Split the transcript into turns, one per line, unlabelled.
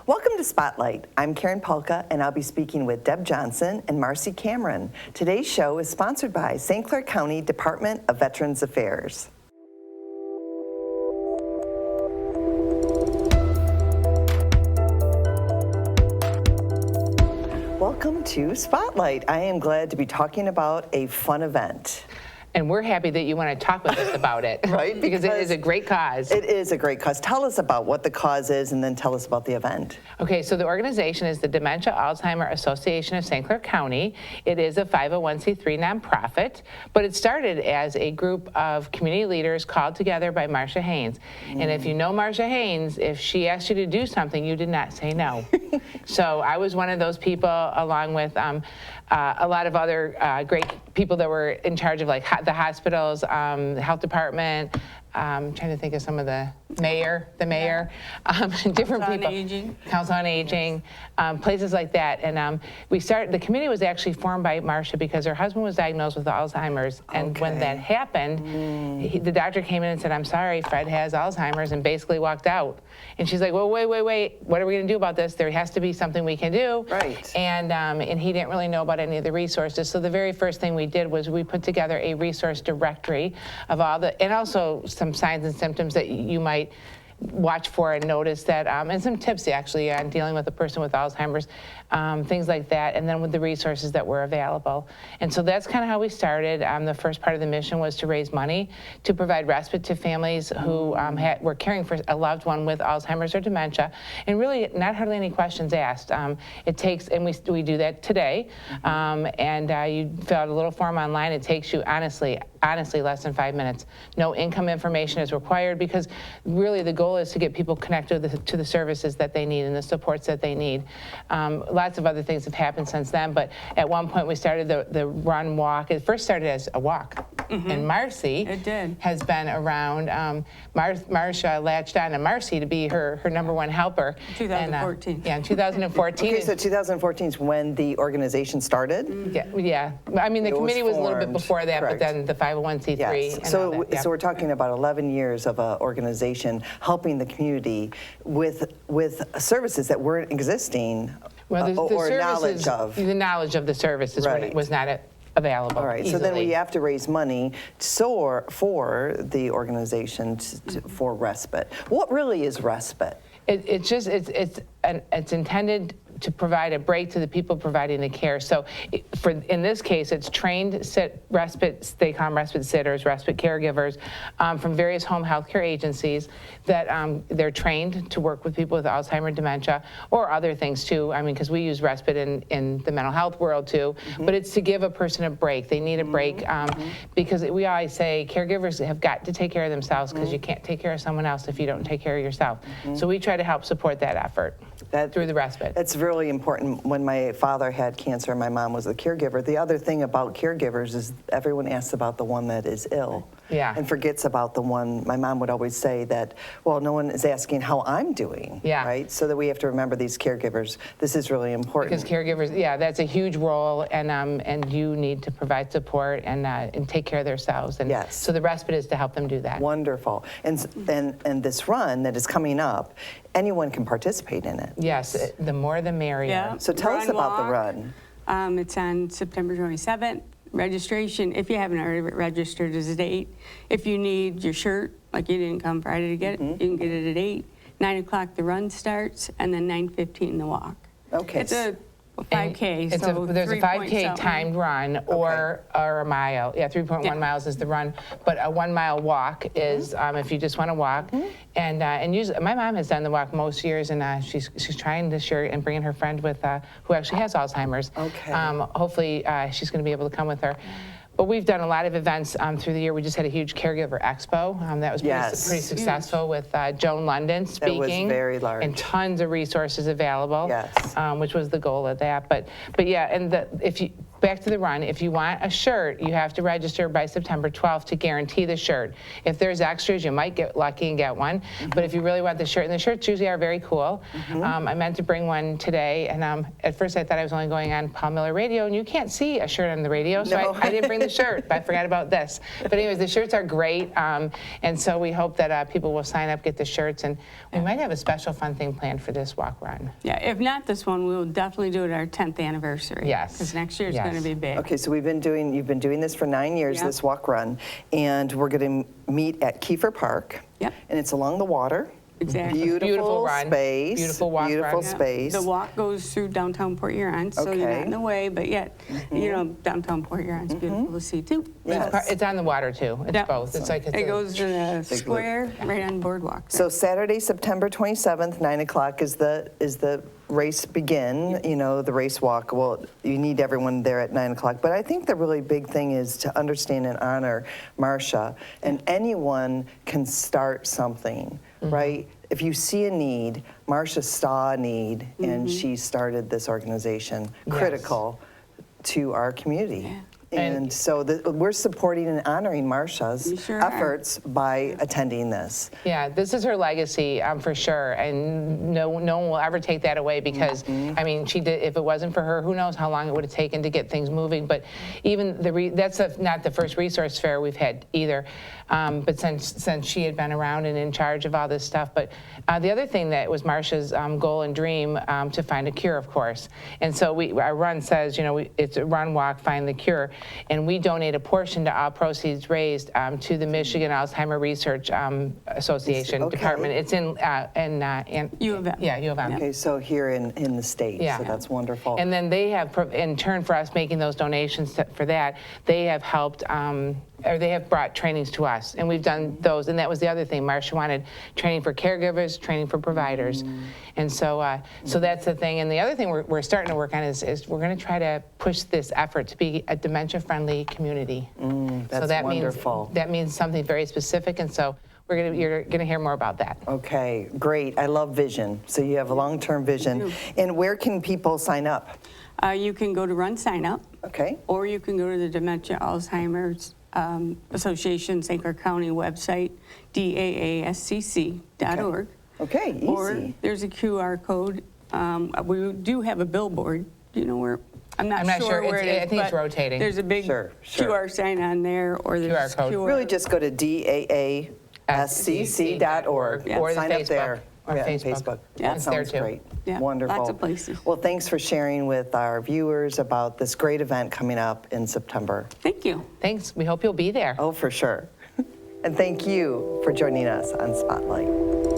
Welcome to Spotlight. I'm Karen Polka, and I'll be speaking with Deb Johnson and Marcy Cameron. Today's show is sponsored by St. Clair County Department of Veterans Affairs. Welcome to Spotlight. I am glad to be talking about a fun event.
And we're happy that you want to talk with us about it.
Right?
Because it is a great cause.
It is a great cause. Tell us about what the cause is and then tell us about the event.
Okay, so the organization is the Dementia Alzheimer Association of St. Clair County. It is a 501c3 nonprofit, but it started as a group of community leaders called together by Marcia Haynes. And if you know Marcia Haynes, if she asked you to do something, you did not say no. So I was one of those people, along with a lot of other great people that were in charge of like the hospitals, the health department. I'm trying to think of some of the mayor, different people. Council on Aging, places like that. And the committee was actually formed by Marcia because her husband was diagnosed with Alzheimer's. And when that happened, the doctor came in and said, "I'm sorry, Fred has Alzheimer's," and basically walked out. And she's like, "Well, wait, what are we gonna do about this? There has to be something we can do."
Right.
And he didn't really know about any of the resources. So the very first thing we did was we put together a resource directory of all and also some signs and symptoms that you might watch for and notice that, and some tips actually on dealing with a person with Alzheimer's, things like that, and then with the resources that were available. And so that's kind of how we started. The first part of the mission was to raise money to provide respite to families who were caring for a loved one with Alzheimer's or dementia, and really not hardly any questions asked. It takes, and we do that today, and you fill out a little form online. It takes you honestly less than 5 minutes. No income information is required because really the goal is to get people connected to the services that they need and the supports that they need. Lots of other things have happened since then, but at one point we started the run walk. It first started as a walk, and Marcy has been around. Marcia latched on to Marcy to be her number one helper.
2014.
In 2014.
Okay, so 2014 is when the organization started?
Yeah. I mean, the committee was a little bit before that,
Correct.
but then the 501c3.
Yes.
And
So,
all that, yeah.
so we're talking about 11 years of an organization helping the community with services that weren't existing
Well, the
or
services,
knowledge of.
The knowledge of the services was not available.
All right,
easily.
so then we have to raise money for the organization for respite. What really is respite?
It's intended to provide a break to the people providing the care. So in this case, it's trained respite, they call them respite sitters, respite caregivers from various home health care agencies that they're trained to work with people with Alzheimer's, dementia, or other things too. I mean, because we use respite in the mental health world too, but it's to give a person a break. They need a break because we always say caregivers have got to take care of themselves because you can't take care of someone else if you don't take care of yourself. So we try to help support that effort through the respite.
That's really important. When my father had cancer and my mom was the caregiver, the other thing about caregivers is everyone asks about the one that is ill and forgets about the one. My mom would always say that, well, no one is asking how I'm doing, right? So that we have to remember these caregivers. This is really important.
Because caregivers, that's a huge role, and you need to provide support and take care of themselves. And so the respite is to help them do that.
Wonderful. And this run that is coming up, anyone can participate in it.
Yes, the more the merrier.
Yeah.
So tell us about the run.
It's on September 27th. Registration, if you haven't already registered, is at 8. If you need your shirt, like you didn't come Friday to get it, you can get it at 8. 9 o'clock the run starts, and then 9:15 the walk.
Okay.
It's a 5K.
There's a 5K timed run or a mile. Yeah, 3.1 miles is the run, but a 1 mile walk is if you just want to walk. And usually, my mom has done the walk most years, and she's trying this year and bringing her friend with who actually has Alzheimer's.
Okay.
Hopefully, she's going to be able to come with her. But we've done a lot of events through the year. We just had a huge caregiver expo that was pretty successful with Joan London speaking.
That was very large.
And tons of resources available, which was the goal of that. But yeah, and back to the run, if you want a shirt, you have to register by September 12th to guarantee the shirt. If there's extras, you might get lucky and get one. But if you really want the shirt, and the shirts usually are very cool. I meant to bring one today, and at first I thought I was only going on Paul Miller Radio, and you can't see a shirt on the radio, so I didn't bring the shirt, but I forgot about this. But anyways, the shirts are great, and so we hope that people will sign up, get the shirts, and we might have a special fun thing planned for this walk run.
Yeah, if not this one, we'll definitely do it our 10th anniversary.
Yes.
Because next year is going to be big.
Okay, so you've been doing this for 9 years,
Yep.
this walk run, and we're going to meet at Kiefer Park.
Yep.
And it's along the water.
Exactly.
Beautiful
run.
space.
Beautiful walk
Beautiful
run.
space.
The walk goes through downtown Port Huron, so you're not in the way, but yet, downtown Port Huron's beautiful to see too.
Yes.
It's on the water too. It's
Yep.
both. It's like
It goes to the square right on Boardwalk.
So Saturday, September 27th, 9 o'clock is the race begin, the race walk. Well, you need everyone there at 9 o'clock. But I think the really big thing is to understand and honor Marcia. And anyone can start something, right? If you see a need, Marcia saw a need, and she started this organization, critical to our community.
Yeah.
And so we're supporting and honoring Marcia's
You sure are.
efforts by attending this.
Yeah, this is her legacy for sure, and no one will ever take that away because I mean, she did. If it wasn't for her, who knows how long it would have taken to get things moving. But even that's not the first resource fair we've had either. But since she had been around and in charge of all this stuff. But the other thing that was Marcia's goal and dream to find a cure, of course. And so our run says, it's a run, walk, find the cure. And we donate a portion to all proceeds raised to the Michigan Alzheimer Research Association department. It's in
U of M.
Yeah, U of M.
Okay, so here in the state, so that's wonderful.
And then they have, in turn for us making those donations for that, they have helped, or they have brought trainings to us, and we've done those. And that was the other thing. Marcia wanted training for caregivers, training for providers. And so so that's the thing. And the other thing we're starting to work on is we're going to try to push this effort to be a dementia-friendly community.
That's
so that
wonderful.
That means something very specific, and so you're going to hear more about that.
Okay, great. I love vision. So you have a long-term vision. And where can people sign up?
You can go to Run Sign Up.
Okay.
Or you can go to the Dementia Alzheimer's Association St. Clair County website, daascc.org.
Okay, easy.
Or there's a QR code. We do have a billboard. Do you know where? I'm not sure where it is.
I think it's
but
rotating.
There's a big QR sign on there, or there's
QR code.
Really just go to daascc.org.
Yeah.
Or the
Sign
Facebook.
up there.
Or
Facebook.
Yeah.
That
It's there
sounds
too.
great.
Yeah,
Wonderful.
lots of places.
Well, thanks for sharing with our viewers about this great event coming up in September.
Thank you.
Thanks. We hope you'll be there.
Oh, for sure. And thank you for joining us on Spotlight.